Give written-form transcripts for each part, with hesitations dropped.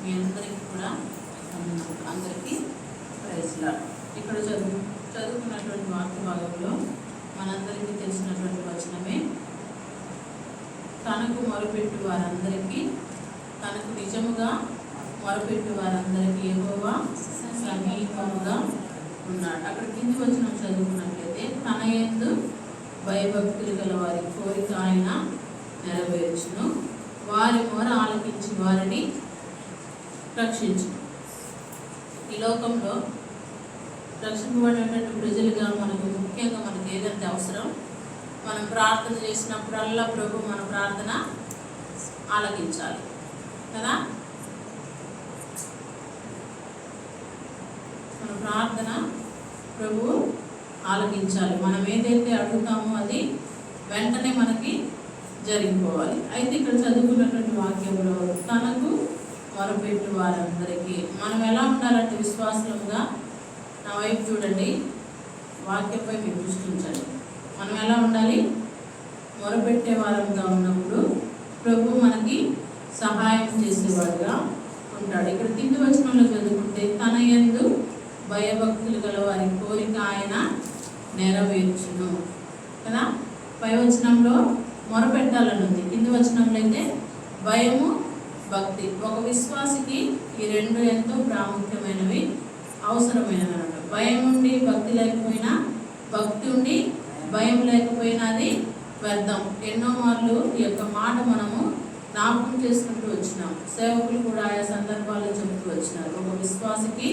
మీ అందరికీ కూడా అందరికీ ప్రైజ్ లార్డ్. ఇక్కడ చదువుకున్నటువంటి వాక్య భాగంలో మనందరికీ తెలిసినటువంటి వచనమే, తనకు మొరపెట్టు వారందరికీ, తనకు నిజముగా మొరపెట్టు వారందరికీ యెహోవా సమీపముగా ఉన్నాడు. అక్కడ కింది వచనం చదువుకున్నట్లయితే, తన యందు భయభక్తులు గల వారి కోరిక ఆయన నెరవేర్చును, వారి మొర ఆలకించి వారిని రక్షించును. ఈ లోకంలో రక్షింపబడినటువంటి ప్రజలుగా ముఖ్యంగా మనకు ఏదంటే అవసరం, మనం ప్రార్థన చేసినప్పుడల్లా ప్రభు మన ప్రార్థన ఆలకించాలి కదా. మన ప్రార్థన ప్రభు ఆలకించాలి. మనం ఏదైతే అడుగుతామో అది వెంటనే మనకి జరిగిపోవాలి. అయితే ఇక్కడ చదువుకున్నటువంటి వాక్యంలో తనకు మొరపెట్టు వారందరికీ, మనం ఎలా ఉండాలంటే విశ్వాసంగా, నా వైపు చూడండి, వాక్యంపై మీరు దృష్టించండి. మనం ఎలా ఉండాలి? మొరపెట్టే వారంగా ఉన్నప్పుడు ప్రభు మనకి సహాయం చేసేవాడుగా ఉంటాడు. ఇక్కడ కింది వచనంలో చదువుకుంటే, తన యందు భయభక్తులు గల వారి కోరిక ఆయన నెరవేర్చును కదా. పై వచనంలో మొరపెట్టాలని ఉంది, కింది వచనంలో అయితే భయము భక్తి. ఒక విశ్వాసికి ఈ రెండు ఎంతో ప్రాముఖ్యమైనవి, అవసరమైనవి అన్నమాట. భయం ఉండి భక్తి లేకపోయినా, భక్తి ఉండి భయం లేకపోయినా అది వ్యర్థం. ఎన్నో మార్లు ఈ యొక్క మాట మనము జ్ఞాపకం చేసుకుంటూ వచ్చినాం. సేవకులు కూడా ఆయా సందర్భాల్లో చెబుతూ వచ్చినారు. ఒక విశ్వాసికి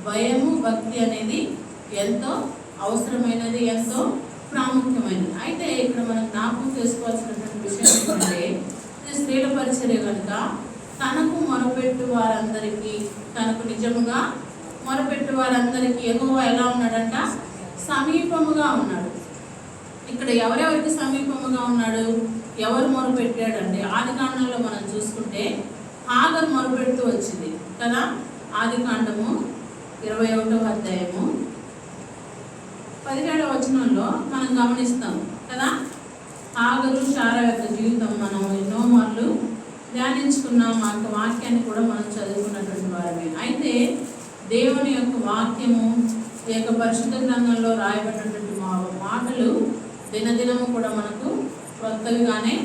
భయము భక్తి అనేది ఎంతో అవసరమైనది, ఎంతో ప్రాముఖ్యమైనది. అయితే ఇక్కడ మనం జ్ఞాపకం చేసుకోవాల్సినటువంటి విషయం ఏంటంటే, ఇది స్త్రీల పరిచర్య కనుక తనకు మొరపెట్టు వారందరికీ, తనకు నిజముగా మొరపెట్టు వారందరికీ యెహోవా ఎలా ఉన్నాడంట? సమీపముగా ఉన్నాడు. ఇక్కడ ఎవరెవరికి సమీపముగా ఉన్నాడు? ఎవరు మొరపెట్టాడంటే, ఆదికాండంలో మనం చూసుకుంటే హాగరు మొరపెడుతూ వచ్చింది కదా. ఆదికాండము 21వ అధ్యాయము 17వ వచనంలో మనం గమనిస్తాం కదా. హాగరు శారా యొక్క జీవితం మనం ఎన్నో మార్లు ధ్యానించుకున్నాం. ఆ వాక్యాన్ని కూడా మనం చదువుకున్నటువంటి వారమే. అయితే దేవుని యొక్క వాక్యము, ఈ యొక్క పరిశుద్ధ గ్రంథంలో రాయబడినటువంటి మాటలు దినదినము కూడా మనకు కొత్తగానే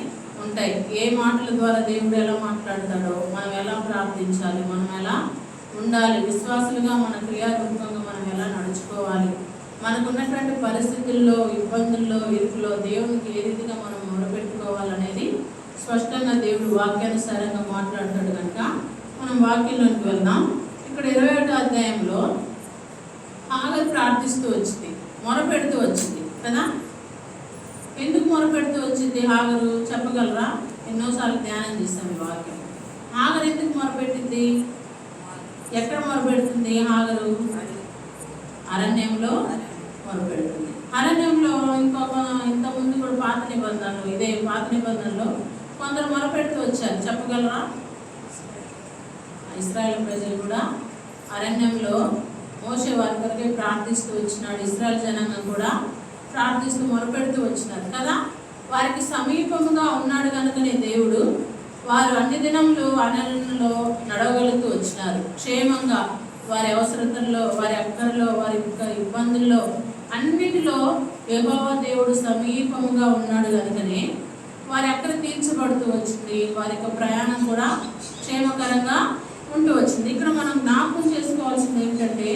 ఉంటాయి. ఏ మాటల ద్వారా దేవుడు ఎలా మాట్లాడతాడో, మనం ఎలా ప్రార్థించాలి, మనం ఎలా ఉండాలి, విశ్వాసులుగా మన క్రియారూపంగా మనం ఎలా నడుచుకోవాలి, మనకున్నటువంటి పరిస్థితుల్లో, ఇబ్బందుల్లో, ఇరుకులో దేవునికి ఏ రీతిగా మనం మొరపెట్టుకోవాలనేది స్పష్టంగా దేవుడు వాక్యానుసారంగా మాట్లాడతాడు. కనుక మనం వాక్యంలోకి వెళ్దాం. ఇక్కడ 21వ అధ్యాయంలో హాగరు ప్రార్థిస్తూ వచ్చింది, మొరపెడుతూ వచ్చింది కదా. ఎందుకు మొరపెడుతూ వచ్చింది హాగరు చెప్పగలరా? ఎన్నోసార్లు ధ్యానం చేస్తాం ఈ వాక్యం. హాగరు ఎందుకు మొరపెట్టింది? ఎక్కడ మొరపెడుతుంది హాగరు? అరణ్యంలో మొరపెడుతుంది. అరణ్యంలో ఇంతకుముందు కూడా పాత నిబంధనలు, ఇదే పాత నిబంధనలో కొందరు మొరపెడుతూ వచ్చారు. చెప్పగలరా? ఇశ్రాయేల్ ప్రజలు కూడా అరణ్యంలో మోషే వారి కొరకే ప్రార్థిస్తూ వచ్చినాడు. ఇశ్రాయేల్ జనాంగం కూడా ప్రార్థిస్తూ మొరపెడుతూ వచ్చినారు కదా. వారికి సమీపముగా ఉన్నాడు కనుకనే దేవుడు వారు అన్ని దినములు అరణ్యంలో నడవగలుగుతూ వచ్చినారు. క్షేమంగా వారి అవసరతల్లో, వారి అక్కర్లో, వారి ఇబ్బందుల్లో అన్నిటిలో యెహోవా దేవుడు సమీపముగా ఉన్నాడు కనుకనే వారి అక్కర తీర్చబడుతూ వచ్చింది. వారి యొక్క ప్రయాణం కూడా క్షేమకరంగా ఉంటూ వచ్చింది. ఇక్కడ మనం జ్ఞాపకం చేసుకోవాల్సింది ఏంటంటే,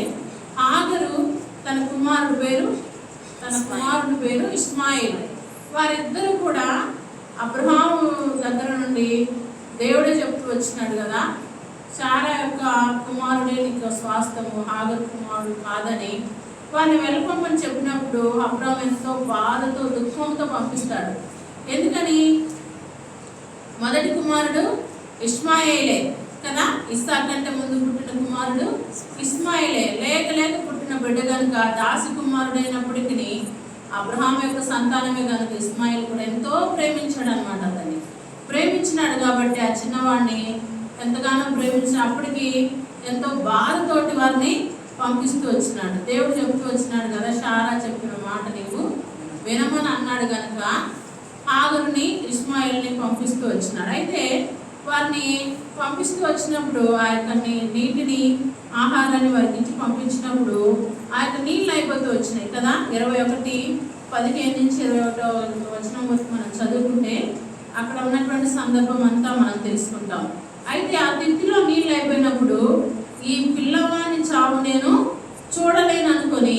హాగరు తన కుమారుడు పేరు ఇష్మాయిల్. వారిద్దరూ కూడా అబ్రహాము దగ్గర నుండి దేవుడే చెప్తూ వచ్చినాడు కదా, శారా యొక్క కుమారుడే నీకు స్వాస్థము, హాగరు కుమారుడు కాదని వారిని వెళ్ళిపోమని చెప్పినప్పుడు అబ్రహాం ఎంతో బాధతో, దుఃఖంతో పంపిస్తాడు. ఎందుకని? మొదటి కుమారుడు ఇష్మాయేలే కదా. ఇస్సాకు కంటే ముందు పుట్టిన కుమారుడు ఇష్మాయేలే. లేక పుట్టిన బిడ్డ కనుక దాసి కుమారుడైనప్పటికీ అబ్రహాం యొక్క సంతానమే కనుక ఇష్మాయేల్ కూడా ఎంతో ప్రేమించాడు అనమాట. అతన్ని ప్రేమించినాడు కాబట్టి ఆ చిన్నవాడిని ఎంతగానో ప్రేమించినప్పటికీ ఎంతో బాధతోటి వారిని పంపిస్తూ వచ్చినాడు. దేవుడు చెప్తూ వచ్చినాడు కదా, శారా చెప్పిన మాట నీవు వినమని అన్నాడు కనుక హాగరుని ఇష్మాయేల్ని పంపిస్తూ వచ్చినాడు. అయితే వారిని పంపిస్తూ వచ్చినప్పుడు ఆ యొక్క నీటిని ఆహారాన్ని వారికి ఇచ్చి పంపించినప్పుడు ఆ యొక్క నీళ్ళు అయిపోతూ వచ్చినాయి కదా. 21:15-21 వచనం వరకు మనం చదువుకుంటే అక్కడ ఉన్నటువంటి సందర్భం అంతా మనం తెలుసుకుంటాం. అయితే ఆ తిత్తిలో నీళ్ళు అయిపోయినప్పుడు ఈ పిల్లవాడిని చావు నేను చూడలేను అనుకొని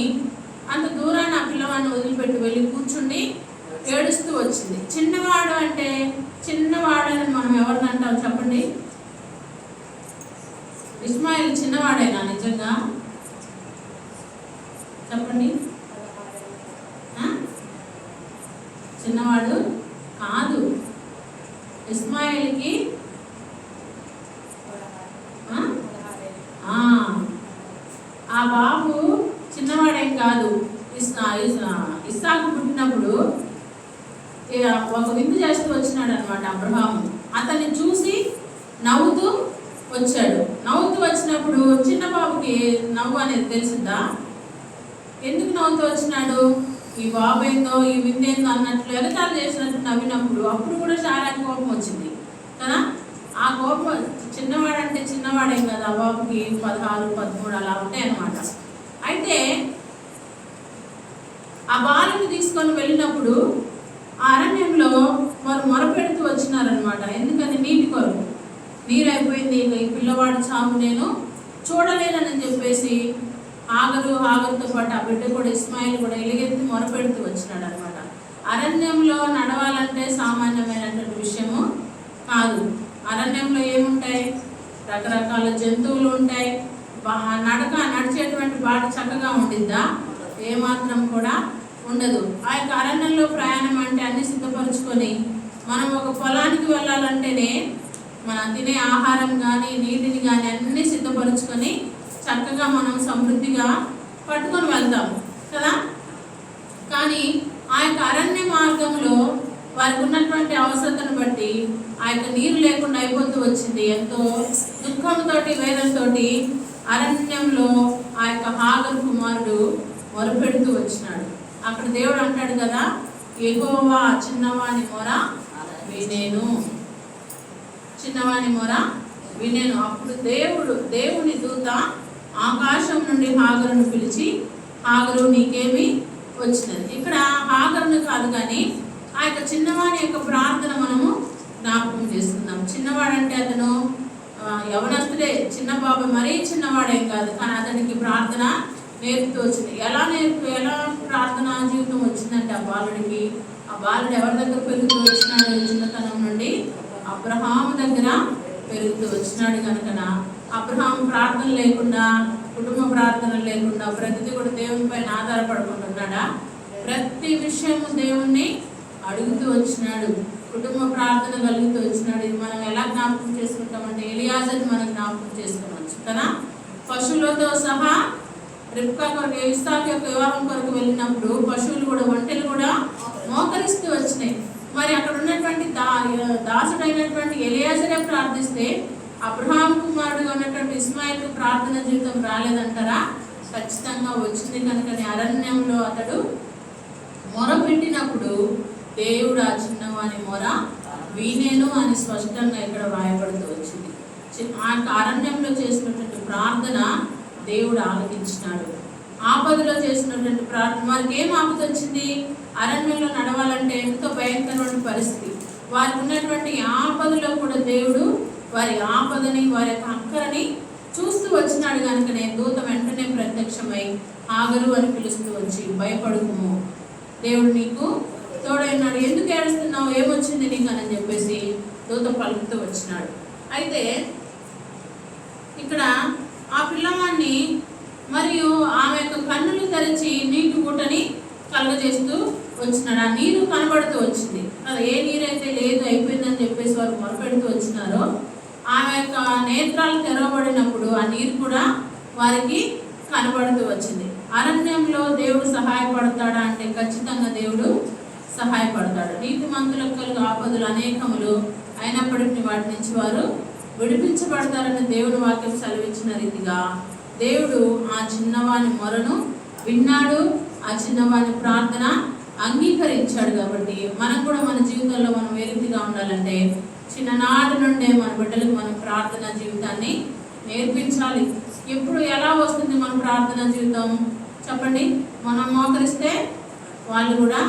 అంత దూరాన్ని ఆ పిల్లవాడిని వదిలిపెట్టి వెళ్ళి కూర్చుండి ఏడుస్తూ వచ్చింది. చిన్నవాడు అంటే చిన్నవాడని మనం ఎవరిని అంటాం చెప్పండి? ఇస్మాయిల్ చిన్నవాడేనా నిజంగా? చెప్పండి. చిన్నవాడు కాదు. ఇస్మాయిల్కి ఆ బాబు చిన్నవాడేం కాదు. ఇస్సాకు పుట్టినప్పుడు ఒక విందు చేస్తూ వచ్చినాడు అనమాట అబ్రహాము. అతన్ని చూసి నవ్వుతూ వచ్చాడు. నవ్వుతూ వచ్చినప్పుడు చిన్న బాబుకి నవ్వు అనేది తెలిసిందా? ఎందుకు నవ్వుతూ వచ్చినాడు? ఈ బాబు ఏందో ఈ విందేందో అన్నట్లు ఎగతాలు చేసినట్టు నవ్వినప్పుడు అప్పుడు కూడా చాలా కోపం వచ్చింది కదా. ఆ కోపం చిన్నవాడంటే చిన్నవాడేం కదా, ఆ బాబుకి 16, 13 అలా ఉంటాయి అన్నమాట. అయితే ఆ బాలుని తీసుకొని వెళ్ళినప్పుడు ఆ అరణ్యంలో వారు మొరపెడుతూ వచ్చినారనమాట. ఎందుకని? నీటి కొరకు. నీరు అయిపోయింది, ఈ పిల్లవాడు చావు నేను చూడలేనని చెప్పేసి హాగరుతో పాటు ఆ బిడ్డ కూడా ఇస్మాయిల్ కూడా ఎలుగెత్తి మొరపెడుతూ వచ్చినాడు అనమాట. అరణ్యంలో నడవాలంటే సామాన్యమైనటువంటి విషయము కాదు. అరణ్యంలో ఏముంటాయి? రకరకాల జంతువులు ఉంటాయి. నడిచేటువంటి బాట చక్కగా ఉండిద్దా? ఏమాత్రం కూడా ఉండదు. ఆ యొక్క అరణ్యంలో ప్రయాణం అంటే అన్ని సిద్ధపరుచుకొని మనం ఒక పొలానికి వెళ్ళాలంటేనే మనం తినే ఆహారం కానీ నీటిని కానీ అన్నీ సిద్ధపరుచుకొని చక్కగా మనం సమృద్ధిగా పట్టుకొని వెళ్తాం కదా. కానీ ఆ యొక్క అరణ్య మార్గంలో వారికి ఉన్నటువంటి అవసరతను బట్టి ఆ యొక్క నీరు లేకుండా అయిపోతూ వచ్చింది. ఎంతో దుఃఖంతో వేదంతో అరణ్యంలో ఆ యొక్క హాగరు కుమారుడు మొరపెడుతూ వచ్చినాడు. అక్కడ దేవుడు అంటాడు కదా, యెహోవా చిన్నవాని మొర వినేను, చిన్నవాని మొర వినేను. అప్పుడు దేవుని దూత ఆకాశం నుండి హాగరును పిలిచి, హాగరు నీకేమి వచ్చినది? ఇక్కడ హాగరును కాదు కానీ ఆ యొక్క చిన్నవాడి యొక్క ప్రార్థన మనము జ్ఞాపకం చేసుకుందాం. చిన్నవాడంటే అతను యవనస్తుడే, చిన్న బాబు మరీ చిన్నవాడేం కాదు, కానీ అతనికి ప్రార్థన నేర్పుతూ వచ్చింది. ఎలా ప్రార్థన జీవితం వచ్చిందంటే ఆ బాలుడు ఎవరి దగ్గర పెరుగుతూ వచ్చినాడు? చిన్నతనం నుండి అబ్రహాము దగ్గర పెరుగుతూ వచ్చినాడు. కనుక అబ్రహాము ప్రార్థన లేకుండా, కుటుంబ ప్రార్థన లేకుండా ప్రతిదీ కూడా దేవుని పైన ఆధారపడుకుంటున్నాడా? ప్రతి విషయము దేవుణ్ణి అడుగుతూ వచ్చినాడు, కుటుంబ ప్రార్థన కలుగుతూ వచ్చినాడు. ఇది మనం ఎలా జ్ఞాపకం చేసుకుంటామంటే ఎలియాజర్ని మనం జ్ఞాపకం చేసుకోవచ్చు కదా. పశువులతో సహా రిబ్కా కొరకు, ఇస్సాకు యొక్క వివాహం కొరకు వెళ్ళినప్పుడు పశువులు కూడా, ఒంటెలు కూడా మోకరిస్తూ వచ్చినాయి. మరి అక్కడ ఉన్నటువంటి దాసుడైనటువంటి ఎలియాజరే ప్రార్థిస్తే అబ్రహాం కుమారుడుగా ఉన్నటువంటి ఇస్మాయిల్కు ప్రార్థన జీవితం రాలేదంటారా? ఖచ్చితంగా వచ్చింది. కనుకనే అరణ్యంలో అతడు మొర పెట్టినప్పుడు దేవుడు ఆ చిన్నవాని మొర వినేను అని స్పష్టంగా ఇక్కడ వ్రాయబడుతూ వచ్చింది. ఆ అరణ్యంలో చేసినటువంటి ప్రార్థన దేవుడు ఆలకించినాడు. ఆపదలో చేసినటువంటి ప్రార్థన, వారికి ఏం ఆపద వచ్చింది? అరణ్యంలో నడవాలంటే ఎంతో భయంకరమైన పరిస్థితి. వారికి ఉన్నటువంటి ఆపదలో కూడా దేవుడు వారి ఆపదని, వారి యొక్క అక్కరని చూస్తూ వచ్చినాడు. కనుకనే దూత వెంటనే ప్రత్యక్షమై హాగరు అని పిలుస్తూ వచ్చి, భయపడుకుము, దేవుడు నీకు తోడైనాడు, ఎందుకు ఏడుస్తున్నావు, ఏమొచ్చింది నీకు అని చెప్పేసి దూత పలుకుతూ వచ్చినాడు. అయితే ఇక్కడ ఆ పిల్లవాడిని మరియు ఆమె యొక్క కన్నులు తెరిచి నీటి ఊటని కలుగజేస్తూ వచ్చినాడు. ఆ నీరు కనబడుతూ వచ్చింది. అది ఏ నీరైతే లేదు అయిపోయిందని చెప్పేసి వారు మొరపెడుతూ వచ్చినారో, ఆమె యొక్క నేత్రాలు తెరవబడినప్పుడు ఆ నీరు కూడా వారికి కనబడుతూ వచ్చింది. అరణ్యంలో దేవుడు సహాయపడతాడా అంటే ఖచ్చితంగా దేవుడు సహాయపడతాడు. నీతిమంతులకు కలుగు ఆపదలు అనేకములు అయినప్పటికీ వాటి నుంచి వారు విడిపించబడతారని దేవుని వాక్యం సెలవిచ్చిన రీతిగా దేవుడు ఆ చిన్నవాని మొరను విన్నాడు, ఆ చిన్నవాని ప్రార్థన అంగీకరించాడు. కాబట్టి మనం కూడా మన జీవితంలో మనం ఏ రీతిగా ఉండాలంటే చిన్ననాటి నుండే మన బిడ్డలకు మనం ప్రార్థన జీవితాన్ని నేర్పించాలి. ఎప్పుడు ఎలా వస్తుంది మన ప్రార్థన జీవితం చెప్పండి? మనం మోకరిస్తే వాళ్ళు కూడా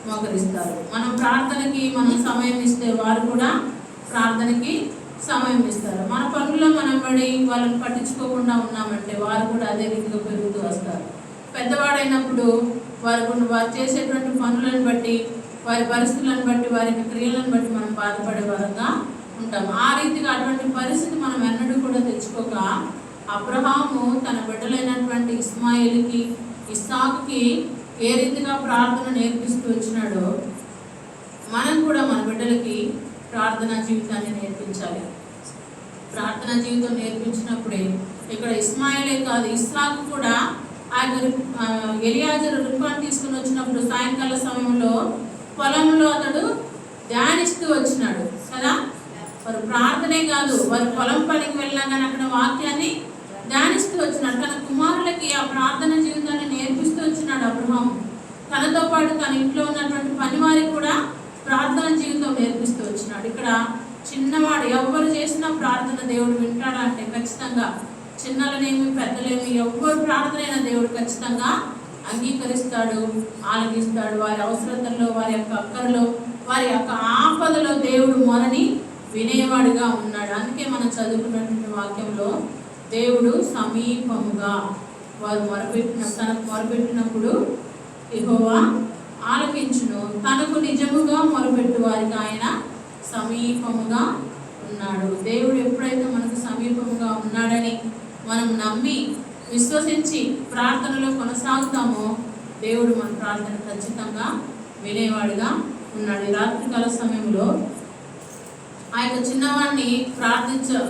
మోకరిస్తారు. మనం ప్రార్థనకి మనం సమయం ఇస్తే వారు కూడా ప్రార్థనకి సమయం ఇస్తారు. మన పనుల్లో మనం పడి వాళ్ళని పట్టించుకోకుండా ఉన్నామంటే వారు కూడా అదే రీతిగా పెరుగుతూ వస్తారు. పెద్దవాడైనప్పుడు వారు చేసేటువంటి పనులను బట్టి, వారి పరిస్థితులను బట్టి, వారి క్రియలను బట్టి మనం బాధపడే వారంగా ఉంటాం. ఆ రీతిగా అటువంటి పరిస్థితి మనం ఎన్నడూ కూడా తెచ్చుకోక, అబ్రహాము తన బిడ్డలైనటువంటి ఇస్మాయిల్కి, ఇస్సాకుకి ఏ రీతిగా ప్రార్థన నేర్పిస్తూ వచ్చినాడో మనం కూడా మన బిడ్డలకి ప్రార్థనా జీవితాన్ని నేర్పించాలి. ప్రార్థనా జీవితం నేర్పించినప్పుడే ఇక్కడ ఇస్మాయిలే కాదు, ఇస్సాకు కూడా ఎలియాజరు రిఫాన్ తీసుకుని వచ్చినప్పుడు సాయంకాల సమయంలో పొలంలో అతడు ధ్యానిస్తూ వచ్చినాడు కదా. వారు ప్రార్థనే కాదు, వారు పొలం పనికి వెళ్ళినా కానీ అక్కడ వాక్యాన్ని ధ్యానిస్తూ వచ్చినాడు. తన కుమారులకి ఆ ప్రార్థన జీవితాన్ని నేర్పిస్తూ వచ్చినాడు అబ్రహాము. తనతో పాటు తన ఇంట్లో ఉన్నటువంటి పని వారికి కూడా ప్రార్థన జీవితం నేర్పిస్తూ వచ్చినాడు. ఇక్కడ చిన్నవాడు ఎవరు చేసినా ప్రార్థన దేవుడు వింటాడా అంటే ఖచ్చితంగా, చిన్నలనేమి పెద్దలేమి ఎవరు ప్రార్థనైనా దేవుడు ఖచ్చితంగా అంగీకరిస్తాడు, ఆలకిస్తాడు. వారి అవసరతల్లో, వారి యొక్క అక్కరలో, వారి యొక్క ఆపదలో దేవుడు మొరని వినేవాడుగా ఉన్నాడు. అందుకే మనం చదువుకున్నటువంటి వాక్యంలో దేవుడు సమీపముగా తనకు మొరపెట్టినప్పుడు యెహోవా ఆలకించును, తనకు నిజముగా మొరపెట్టు వారికి ఆయన సమీపముగా ఉన్నాడు. దేవుడు ఎప్పుడైతే మనకు సమీపముగా ఉన్నాడని మనం నమ్మి విశ్వసించి ప్రార్థనలో కొనసాగుతామో దేవుడు మన ప్రార్థన ఖచ్చితంగా వినేవాడుగా ఉన్నాడు. ఈ రాత్రికాల సమయంలో ఆ యొక్క చిన్నవాడిని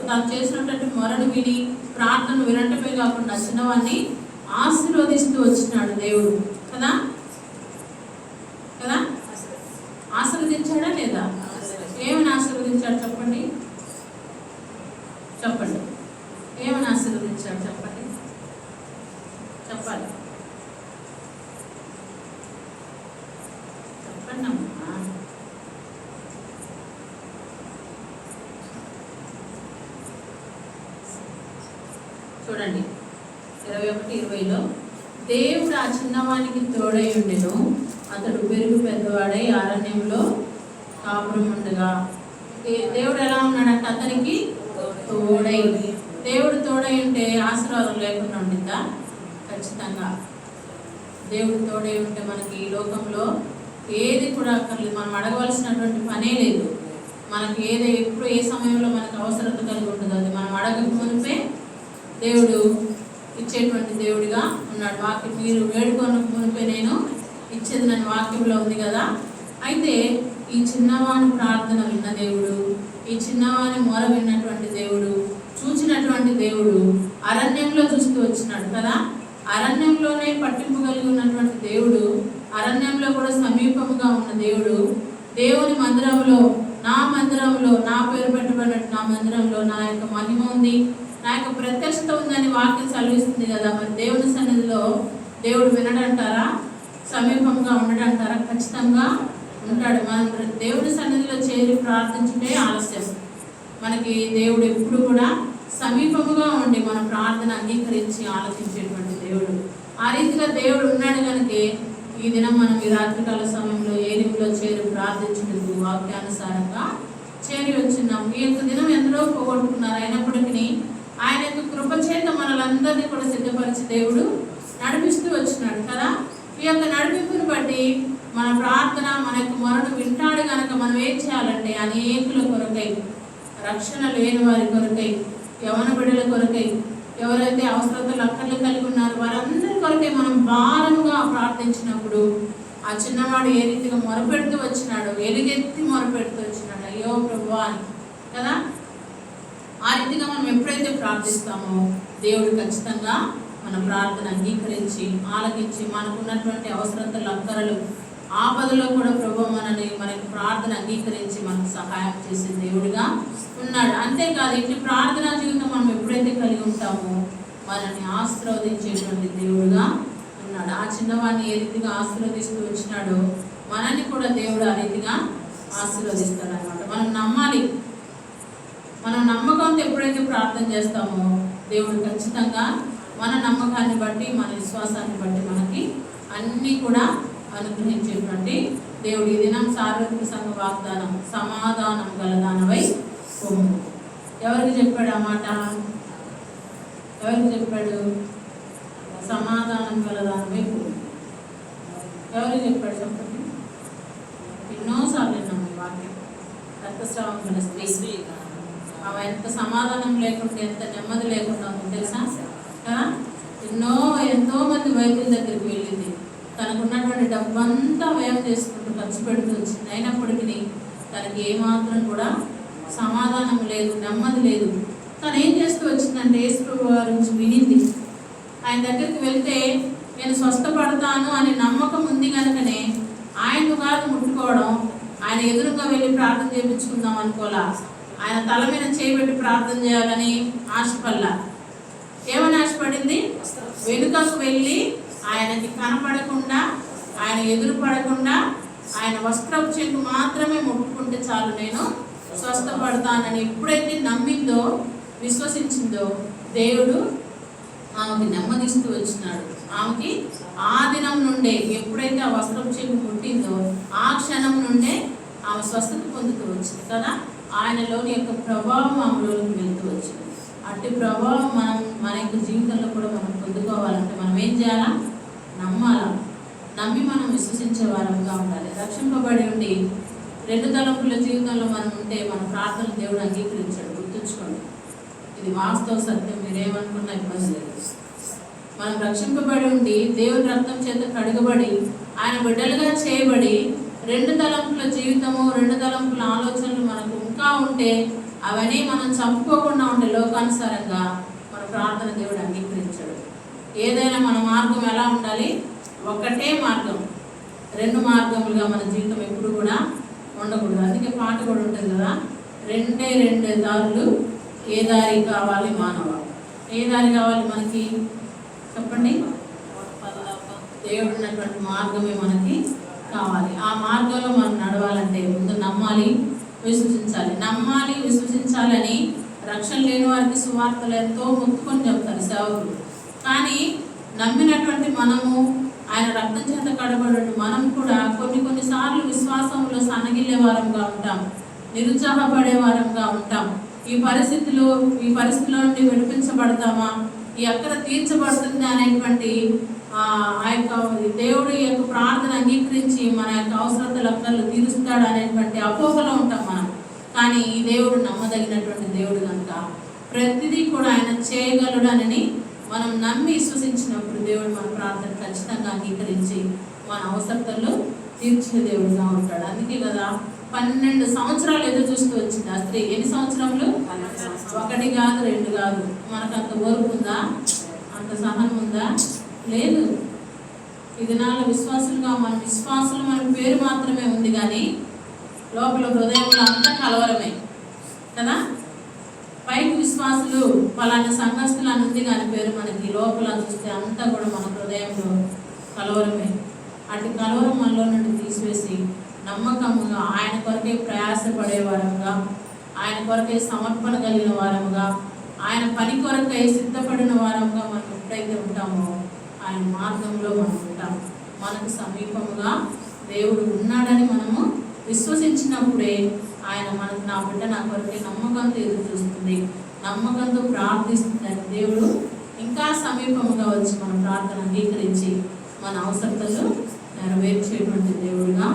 తను చేసినటువంటి మొరను విని ప్రార్థన వినటమే కాకుండా చిన్నవాడిని ఆశీర్వదిస్తూ వచ్చినాడు దేవుడు కదా. కదా ఆశీర్వదించాడా లేదా? ఏమని ఆశీర్వదించాడు చెప్పండి? చెప్పండి ఏమని ఆశీర్వదించాడు చెప్పండి? చెప్పాలి, చెప్పండి అమ్మా. చూడండి 21:20లో దేవుడు ఆ చిన్నవానికి తోడై ఉండెను, అతడు పెరుగు పెద్దవాడై అరణ్యంలో కాపురం ఉండగా. దేవుడు ఎలా ఉన్నాడంటే అతనికి తోడై. దేవుడు తోడై ఉంటే ఆశీర్వాదం లేకుండా ఉండిందా? ఖచ్చితంగా. దేవుడు తోడై ఉంటే మనకి ఈ లోకంలో ఏది కూడా అక్కర్లేదు, మనం అడగవలసినటువంటి పనే లేదు. మనకి ఎప్పుడు ఏ సమయంలో మనకు అవసరత కలిగి ఉంటుందో అది మనం అడగక మునిపే దేవుడు ఇచ్చేటువంటి దేవుడిగా ఉన్నాడు. వాక్యం మీరు వేడుకొని మునిపే నేను ఇచ్చేది నన్ను వాక్యంలో ఉంది కదా. అయితే ఈ చిన్నవాని ప్రార్థన విన్న దేవుడు, ఈ చిన్నవాని మొర విన్నటువంటి దేవుడు, చూచినటువంటి దేవుడు అరణ్యంలో చూస్తూ వచ్చినాడు కదా. అరణ్యంలోనే పట్టింపు కలిగి ఉన్నటువంటి దేవుడు, అరణ్యంలో కూడా సమీపముగా ఉన్న దేవుడు, దేవుని మందిరంలో, నా పేరు పెట్టబడినట్టు నా మందిరంలో నా యొక్క మహిమ ఉంది, నా యొక్క ప్రత్యక్షత ఉందని వాక్యం సెలవిస్తుంది కదా. మరి దేవుని సన్నిధిలో దేవుడు వినడంటారా? సమీపంగా ఉండడంటారా? ఖచ్చితంగా ఉంటాడు. మనం దేవుని సన్నిధిలో చేరి ప్రార్థించుటే ఆలస్యం. మనకి దేవుడు ఎప్పుడు కూడా సమీపముగా ఉండి మన ప్రార్థన అంగీకరించి ఆలోచించేటువంటి దేవుడు. ఆ రీతిగా దేవుడు ఉన్నాడు కనుక ఈ దినం మనం ఈ రాత్రికాల సమయంలో ఏరిలో చేరి ప్రార్థించుటకు వాక్యానుసారంగా చేరి వచ్చినాం. ఈ యొక్క దినం ఎందరో పోగొట్టుకున్నారు, అయినప్పటికీ ఆయన యొక్క కృపచేత మనలందరినీ కూడా సిద్ధపరిచి దేవుడు నడిపిస్తూ వచ్చినాడు కదా. ఈ యొక్క నడిపింపుని బట్టి మన ప్రార్థన, మన యొక్క మొరను వింటాడు కనుక మనం ఏం చేయాలంటే అనేకుల కొరకై, రక్షణ లేని వారి కొరకై, యవన బిడ్డల కొరకై, ఎవరైతే అవసరతలు అక్కర్లు కలిగి ఉన్నారో వారందరి కొరకై మనం భారముగా ప్రార్థించినప్పుడు ఆ చిన్నవాడు ఏ రీతిగా మొరపెడుతూ వచ్చినాడు, ఎలుగెత్తి మొరపెడుతూ వచ్చినాడు, అయ్యో ప్రభువా అని కదా. ఆ రీతిగా మనం ఎప్పుడైతే ప్రార్థిస్తామో దేవుడు ఖచ్చితంగా మన ప్రార్థన అంగీకరించి ఆలకించి మనకున్నటువంటి అవసరతలు అక్కరలు ఆపదలో కూడా ప్రభు మనకి ప్రార్థన అంగీకరించి మనకు సహాయం చేసే దేవుడిగా ఉన్నాడు. అంతేకాదు ఇటు ప్రార్థనా జీవితం మనం ఎప్పుడైతే కలిగి ఉంటామో మనల్ని ఆశీర్వదించేటువంటి దేవుడుగా ఉన్నాడు. ఆ చిన్నవాడిని ఏ రీతిగా ఆశీర్వదిస్తూ వచ్చినాడో మనల్ని కూడా దేవుడు ఆ రీతిగా ఆశీర్వదిస్తాడు అన్నమాట. మనం నమ్మాలి. మనం నమ్మకంతో ఎప్పుడైతే ప్రార్థన చేస్తామో దేవుడు ఖచ్చితంగా మన నమ్మకాన్ని బట్టి మన విశ్వాసాన్ని బట్టి మనకి అన్నీ కూడా అనుగ్రహించేటువంటి దేవుడు. ఈ దినం సార్వత్రిక సంఘ వాగ్దానం సమాధానం గలదానవై పొమ్ము. ఎవరికి చెప్పాడు ఆ మాట? ఎవరికి చెప్పాడు? సమాధానం గలదానవై పొమ్ము. ఎవరికి చెప్పాడు చెప్పండి? ఎన్నోసార్లు విన్నాం ఈ వాక్యం. రక్తస్రావం గల స్త్రీ ఆమె ఎంత సమాధానం లేకుండా, ఎంత నెమ్మది లేకుండా ఉంది తెలుసా కదా? ఎంతో మంది వైద్యుల దగ్గరికి వెళ్ళింది. తనకున్నటువంటి డబ్బంతా వ్యయం చేసుకుంటూ ఖర్చు పెడుతూ వచ్చింది. అయినప్పటికీ తనకి ఏమాత్రం కూడా సమాధానం లేదు, నెమ్మది లేదు. తను ఏం చేస్తూ వచ్చిందంటే యేసు ప్రభువు వారి గురించి వినింది. ఆయన దగ్గరికి వెళ్తే నేను స్వస్థపడతాను అనే నమ్మకం ఉంది కనుకనే ఆయనను కాదు ముట్టుకోవడం, ఆయన ఎదురుగా వెళ్ళి ప్రార్థన చేయించుకుందాం అనుకోలా. ఆయన తల మీద చేయబెట్టి ప్రార్థన చేయాలని ఆశపడలా. ఏమని ఆశపడింది? వెనుకకు వెళ్ళి ఆయనకి కనపడకుండా, ఆయన ఎదురు పడకుండా, ఆయన వస్త్రపు చెంగు మాత్రమే ముట్టుకుంటే చాలు నేను స్వస్థపడతానని ఎప్పుడైతే నమ్మిందో, విశ్వసించిందో దేవుడు ఆమెకి నెమ్మదిస్తూ వచ్చినాడు. ఆమెకి ఆ దినం నుండే ఎప్పుడైతే ఆ వస్త్రపు చెంగు ముట్టిందో ఆ క్షణం నుండే ఆమె స్వస్థత పొందుతూ వచ్చింది కదా. ఆయనలోని యొక్క ప్రభావం ఆమెలోకి వెళ్తూ వచ్చింది. అట్టి ప్రభావం మన యొక్క జీవితంలో కూడా మనం పొందుకోవాలంటే మనం ఏం చేయాలా? నమ్మాలా. నమ్మి మనం విశ్వసించే వారంగా ఉండాలి. రక్షింపబడి ఉండి రెండు తలంపుల జీవితంలో మనం ఉంటే మన ప్రార్థనలు దేవుడు అంగీకరించాడు. గుర్తుంచుకోండి, ఇది వాస్తవ సత్యం. మీరేమనుకున్నా ఇబ్బంది లేదు. మనం రక్షింపబడి ఉండి దేవుని రక్తం చేత కడుగబడి ఆయన బిడ్డలుగా చేయబడి రెండు తలంపుల జీవితము, రెండు తలంపుల ఆలోచనలు మనకు ఇంకా ఉంటే అవన్నీ మనం చంపుకోకుండా ఉండే లోకానుసారంగా మన ప్రార్థన దేవుడు అంగీకరించాడు. ఏదైనా మన మార్గం ఎలా ఉండాలి? ఒకటే మార్గం, రెండు మార్గములుగా మన జీవితం ఎప్పుడు కూడా ఉండకూడదు. అందుకే పాట కూడా ఉంటుంది కదా, రెండు దారులు ఏ దారి కావాలి మానవ? ఏ దారి కావాలి మనకి చెప్పండి? దేవుడు ఉన్నటువంటి మార్గమే మనకి కావాలి. ఆ మార్గంలో మనం నడవాలంటే ముందు నమ్మాలి, విశ్వసించాలి. నమ్మాలి, విశ్వసించాలి అని రక్షణ లేని వారికి సువార్తలు ఎంతో మొత్తుకొని చెప్తారు సేవకులు. కానీ నమ్మినటువంటి మనము, ఆయన రక్తం చేత కడబడి మనం కూడా కొన్నిసార్లు విశ్వాసంలో సన్నగిల్లే వారంగా ఉంటాం, నిరుత్సాహపడే వారంగా ఉంటాం. ఈ పరిస్థితిలో నుండి విడిపించబడతామా, ఈ అక్కర తీర్చబడుతుంది అనేటువంటి ఆ యొక్క దేవుడి యొక్క ప్రార్థన అంగీకరించి మన యొక్క అవసరతలు అక్కర్లు తీరుస్తాడు అనేటువంటి అపోహలో ఉంటాం మనం. కానీ ఈ దేవుడు నమ్మదగినటువంటి దేవుడు కనుక ప్రతిదీ కూడా ఆయన చేయగలడనని మనం నమ్మి విశ్వసించినప్పుడు దేవుడు మన ప్రార్థన ఖచ్చితంగా అంగీకరించి మన అవసరతలు తీర్చే దేవుడుగా ఉంటాడు. అందుకే కదా 12 సంవత్సరాలు ఎదురు చూస్తూ వచ్చింది ఆ స్త్రీ. ఎన్ని సంవత్సరములు? 1 కాదు 2 కాదు. మనకు అంత ఓర్పు ఉందా? అంత సహనం ఉందా? లేదు. ఈ దినాల విశ్వాసులుగా మన పేరు మాత్రమే ఉంది, కానీ లోపల హృదయంలో అంతా కలవరమే కదా. పైకి విశ్వాసులు పలానా సంఘస్థులు అని ఉంది, కానీ పేరు మనకి లోపల చూస్తే అంతా కూడా మన హృదయంలో కలవరమే. అటు కలవరం మనలో నుండి తీసివేసి నమ్మకముగా ఆయన కొరకే ప్రయాసపడే వారముగా, ఆయన కొరకే సమర్పణ కలిగిన వారముగా, ఆయన పని కొరకై సిద్ధపడిన వారముగా మనం ఎప్పుడైతే ఉంటామో ఆయన మార్గంలో మనం ఉంటాం. మనకు సమీపముగా దేవుడు ఉన్నాడని మనము విశ్వసించినప్పుడే ఆయన మనకు నా బిడ్డ నా కొరకే నమ్మకంతో ఎదురు చూస్తుంది, నమ్మకంతో ప్రార్థిస్తుందని దేవుడు ఇంకా సమీపముగా వచ్చి మన ప్రార్థన అంగీకరించి మన అవసరతలు నెరవేర్చేటువంటి దేవుడుగా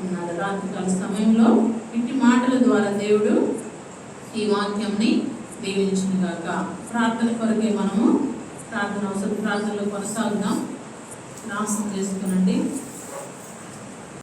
ఉన్నాడు. రాత్రికాల సమయంలో ఇంటి మాటల ద్వారా దేవుడు ఈ వాక్యంని దీవించుగాక. ప్రార్థన కొరకే మనము ప్రార్థనలో కొనసాగుదాం. నాశనం చేసుకునండి.